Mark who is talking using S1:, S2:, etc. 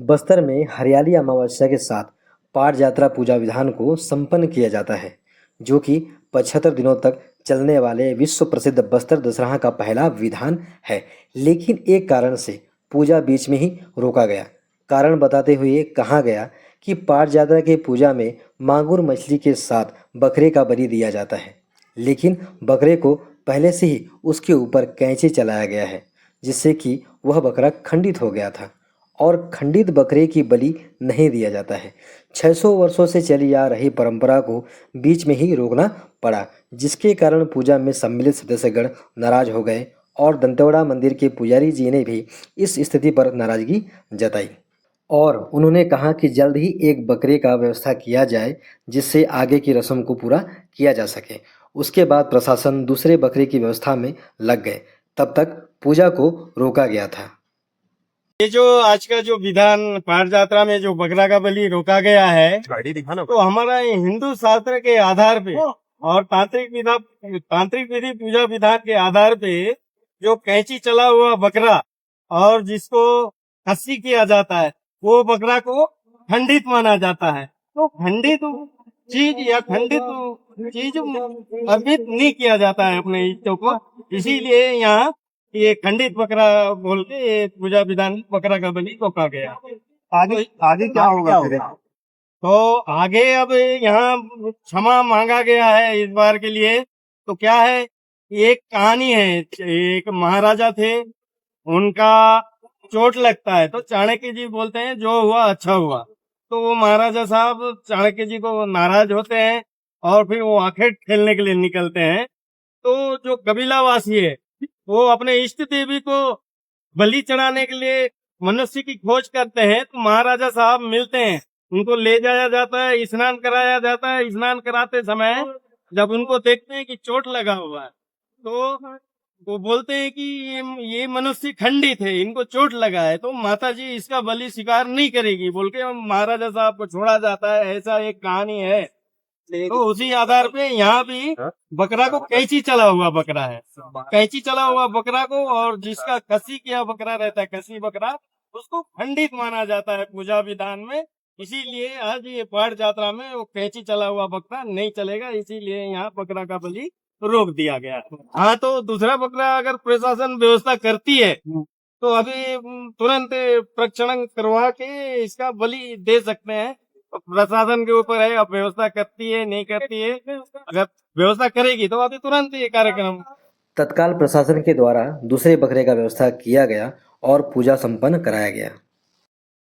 S1: बस्तर में हरियाली अमावस्या के साथ पाट यात्रा पूजा विधान को संपन्न किया जाता है, जो कि 75 दिनों तक चलने वाले विश्व प्रसिद्ध बस्तर दशहरा का पहला विधान है। लेकिन एक कारण से पूजा बीच में ही रोका गया। कारण बताते हुए कहा गया कि पाट यात्रा की पूजा में मांगुर मछली के साथ बकरे का बलि दिया जाता है, लेकिन बकरे को पहले से ही उसके ऊपर कैंची चलाया गया है, जिससे कि वह बकरा खंडित हो गया था और खंडित बकरे की बलि नहीं दिया जाता है। 600 वर्षों से चली आ रही परंपरा को बीच में ही रोकना पड़ा, जिसके कारण पूजा में सम्मिलित सदस्यगण नाराज हो गए और दंतेवाड़ा मंदिर के पुजारी जी ने भी इस स्थिति पर नाराजगी जताई और उन्होंने कहा कि जल्द ही एक बकरे का व्यवस्था किया जाए, जिससे आगे की रस्म को पूरा किया जा सके। उसके बाद प्रशासन दूसरे बकरे की व्यवस्था में लग गए। तब तक पूजा को रोका गया था।
S2: ये जो आज का जो विधान पाट यात्रा में जो बकरा का बलि रोका गया है, तो हमारा हिंदू शास्त्र के आधार पे और तांत्रिक विधि पूजा विधान के आधार पे जो कैंची चला हुआ बकरा और जिसको खस्सी किया जाता है, वो बकरा को खंडित माना जाता है। तो खंडित चीज या खंडित चीज अर्पित नहीं किया जाता है अपने इष्टों को, इसीलिए यहाँ ये खंडित बकरा बोल के ये पूजा विधान बकरा का बलि रोका गया।
S3: आगे आगे क्या होगा फिर?
S2: तो आगे अब यहाँ क्षमा मांगा गया है इस बार के लिए। तो क्या है, एक कहानी है, एक महाराजा थे, उनका चोट लगता है तो चाणक्य जी बोलते हैं जो हुआ अच्छा हुआ। तो वो महाराजा साहब चाणक्य जी को नाराज होते हैं और फिर वो आखेट खेलने के लिए निकलते हैं। तो जो कबीलावासी है वो अपने इष्ट देवी को बलि चढ़ाने के लिए मनुष्य की खोज करते हैं। तो महाराजा साहब मिलते हैं, उनको ले जाया जाता है, स्नान कराया जाता है। स्नान कराते समय जब उनको देखते हैं कि चोट लगा हुआ है, तो वो बोलते हैं कि ये मनुष्य खंडित है, इनको चोट लगा है, तो माता जी इसका बलि स्वीकार नहीं करेगी बोल के महाराजा साहब को छोड़ा जाता है। ऐसा एक कहानी है। तो उसी आधार पे यहाँ भी बकरा को कैंची चला हुआ बकरा है, कैंची चला हुआ बकरा को, और जिसका कसी किया बकरा रहता है, कसी बकरा, उसको खंडित माना जाता है पूजा विधान में। इसीलिए आज ये पाट यात्रा में वो कैंची चला हुआ बकरा नहीं चलेगा, इसीलिए यहाँ बकरा का बलि रोक दिया गया। हाँ, तो दूसरा बकरा अगर प्रशासन व्यवस्था करती है तो अभी तुरंत प्रक्षण करवा के इसका बलि दे सकते हैं। प्रशासन के ऊपर है, अब व्यवस्था करती है नहीं करती है। अगर व्यवस्था करेगी तो अभी तुरंत ये कार्यक्रम
S1: तत्काल प्रशासन के द्वारा दूसरे बकरे का व्यवस्था किया गया और पूजा संपन्न कराया गया।